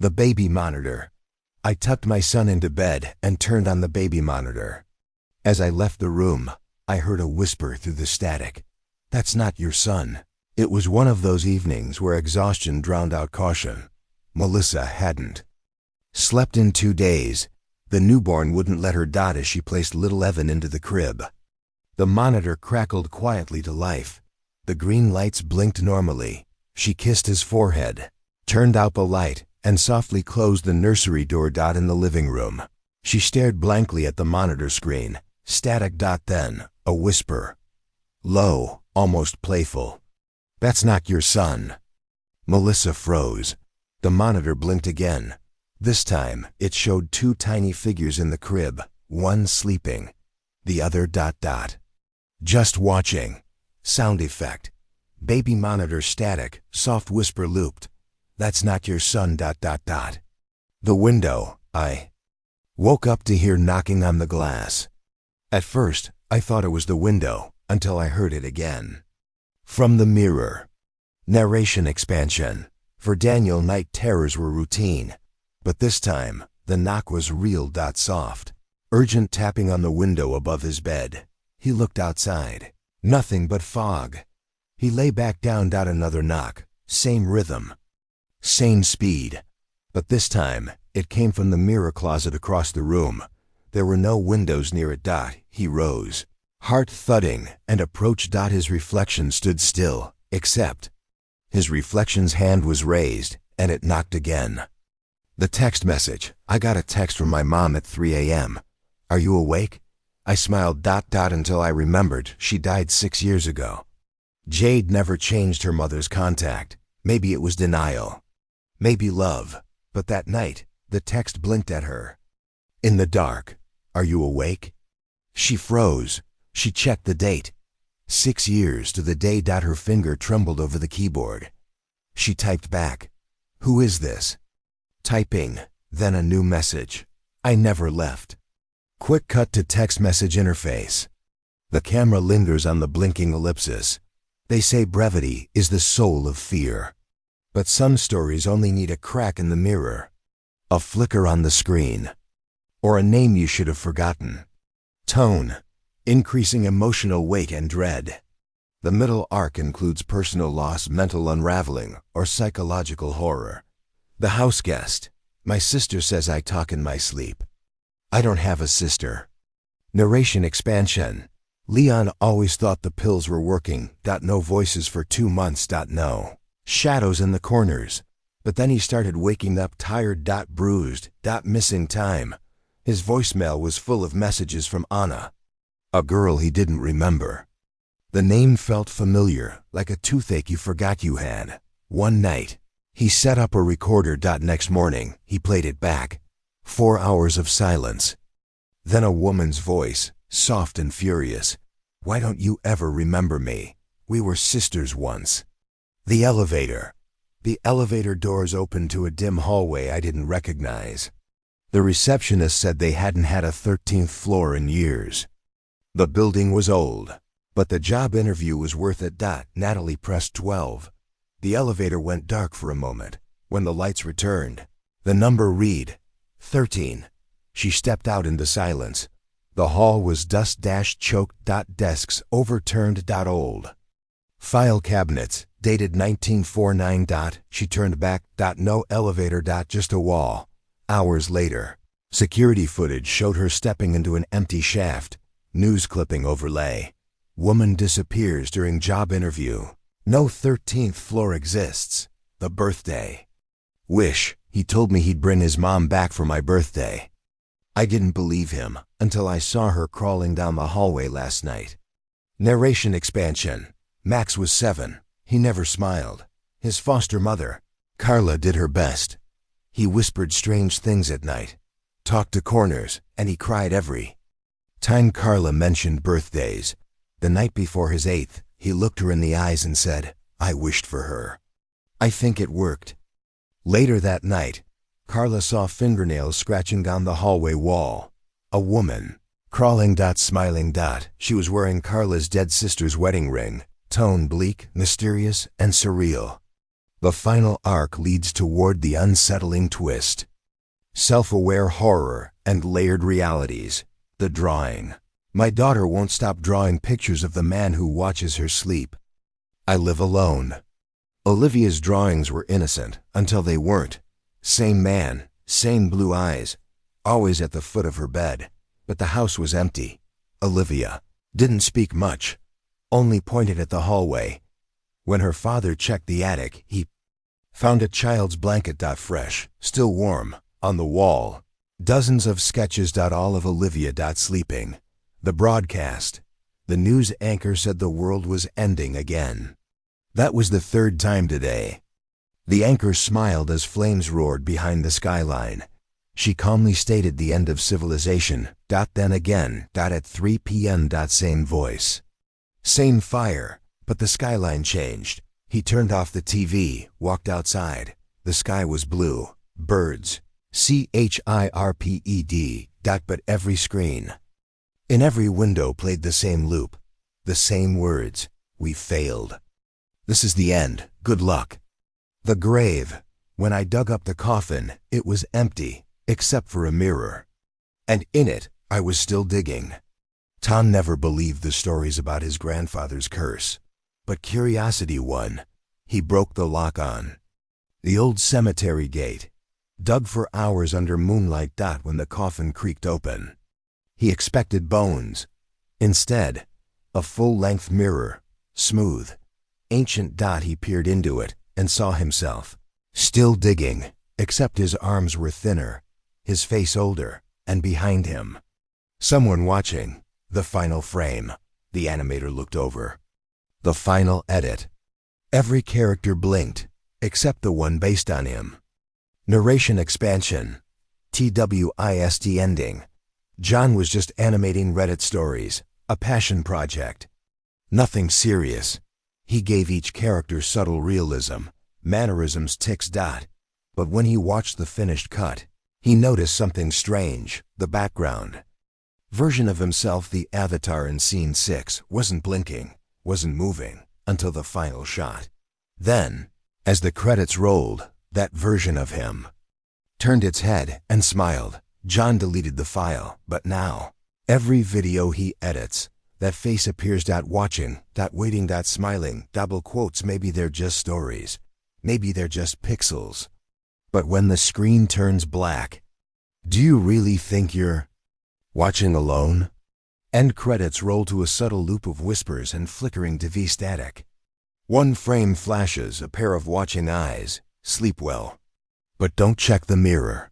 The baby monitor. I tucked my son into bed and turned on the baby monitor. As I left the room, I heard a whisper through the static. "That's not your son." It was one of those evenings where exhaustion drowned out caution. Melissa hadn't slept in 2 days. The newborn wouldn't let her dot as she placed little Evan into the crib. The monitor crackled quietly to life. The green lights blinked normally. She kissed his forehead, turned out the light, and softly closed the nursery door. In the living room, she stared blankly at the monitor screen. Static. Then, a whisper. Low, almost playful. "That's not your son." Melissa froze. The monitor blinked again. This time, it showed 2 tiny figures in the crib, one sleeping, the other ... Just watching. Sound effect. Baby monitor static, soft whisper looped. "That's not your son ... The window. I woke up to hear knocking on the glass. At first, I thought it was the window, until I heard it again. From the mirror. Narration expansion. For Daniel, night terrors were routine. But this time, the knock was real. Soft, urgent tapping on the window above his bed. He looked outside. Nothing but fog. He lay back down. Another knock. Same rhythm. Same speed. But this time, it came from the mirror closet across the room. There were no windows near it. He rose, heart thudding, and approached. His reflection stood still, except his reflection's hand was raised, and it knocked again. The text message. "I got a text from my mom at 3 a.m. Are you awake?" I smiled. Until I remembered she died 6 years ago. Jade never changed her mother's contact. Maybe it was denial. Maybe love. But that night, the text blinked at her. In the dark. "Are you awake?" She froze. She checked the date. 6 years to the day. Her finger trembled over the keyboard. She typed back. "Who is this?" Typing, then a new message. "I never left." Quick cut to text message interface. The camera lingers on the blinking ellipsis. They say brevity is the soul of fear. But some stories only need a crack in the mirror, a flicker on the screen, or a name you should have forgotten. Tone. Increasing emotional weight and dread. The middle arc includes personal loss, mental unraveling, or psychological horror. The house guest. "My sister says I talk in my sleep." I don't have a sister. Narration expansion. Leon always thought the pills were working. No voices for 2 months. No shadows in the corners. But then he started waking up tired. Bruised. Missing time. His voicemail was full of messages from Anna, a girl he didn't remember. The name felt familiar, like a toothache you forgot you had. One night, he set up a recorder. Next morning, he played it back. 4 hours of silence. Then a woman's voice, soft and furious. "Why don't you ever remember me? We were sisters once." The elevator. The elevator doors opened to a dim hallway I didn't recognize. The receptionist said they hadn't had a 13th floor in years. The building was old, but the job interview was worth it. Natalie pressed 12. The elevator went dark for a moment. When the lights returned, the number read 13. She stepped out into silence. The hall was dust-choked. Desks overturned. Old file cabinets, dated 1949. She turned back. No elevator. Just a wall. Hours later, security footage showed her stepping into an empty shaft. News clipping overlay. Woman disappears during job interview. No 13th floor exists. The birthday. Wish he told me he'd bring his mom back for my birthday. I didn't believe him until I saw her crawling down the hallway last night. Narration expansion. Max was 7. He never smiled. His foster mother, Carla, did her best. He whispered strange things at night, talked to corners, and he cried every time Carla mentioned birthdays. The night before his 8th, he looked her in the eyes and said, "I wished for her." I think it worked. Later that night, Carla saw fingernails scratching down the hallway wall. A woman, crawling. Smiling. She was wearing Carla's dead sister's wedding ring. Tone bleak, mysterious, and surreal. The final arc leads toward the unsettling twist. Self-aware horror and layered realities. The drawing. My daughter won't stop drawing pictures of the man who watches her sleep. I live alone. Olivia's drawings were innocent until they weren't. Same man, same blue eyes, always at the foot of her bed. But the house was empty. Olivia didn't speak much, only pointed at the hallway. When her father checked the attic, he found a child's blanket. Fresh, still warm, on the wall. Dozens of sketches. All of Olivia. Sleeping. The broadcast. The news anchor said the world was ending again. That was the third time today. The anchor smiled as flames roared behind the skyline. She calmly stated the end of civilization. Then again. At 3 p.m. Same voice. Same fire, but the skyline changed. He turned off the TV, walked outside. The sky was blue. Birds. CHIRPED. But every screen, in every window, played the same loop. The same words. We failed. This is the end. Good luck. The grave. When I dug up the coffin, it was empty, except for a mirror. And in it, I was still digging. Tom never believed the stories about his grandfather's curse. But curiosity won. He broke the lock on the old cemetery gate, dug for hours under moonlight. When the coffin creaked open, he expected bones. Instead, a full-length mirror, smooth, ancient. He peered into it and saw himself, still digging, except his arms were thinner, his face older, and behind him, someone watching. The final frame. The animator looked over. The final edit. Every character blinked, except the one based on him. Narration expansion. TWIST ending. John was just animating Reddit stories, a passion project. Nothing serious. He gave each character subtle realism, mannerisms, tics. But when he watched the finished cut, he noticed something strange. The background version of himself, the avatar in scene 6, wasn't blinking, wasn't moving, until the final shot. Then, as the credits rolled, that version of him turned its head and smiled. John deleted the file, but now, every video he edits, that face appears. Watching, waiting, smiling, double quotes. Maybe they're just stories. Maybe they're just pixels. But when the screen turns black, do you really think you're watching alone? End credits roll to a subtle loop of whispers and flickering TV static. One frame flashes, a pair of watching eyes. Sleep well. But don't check the mirror.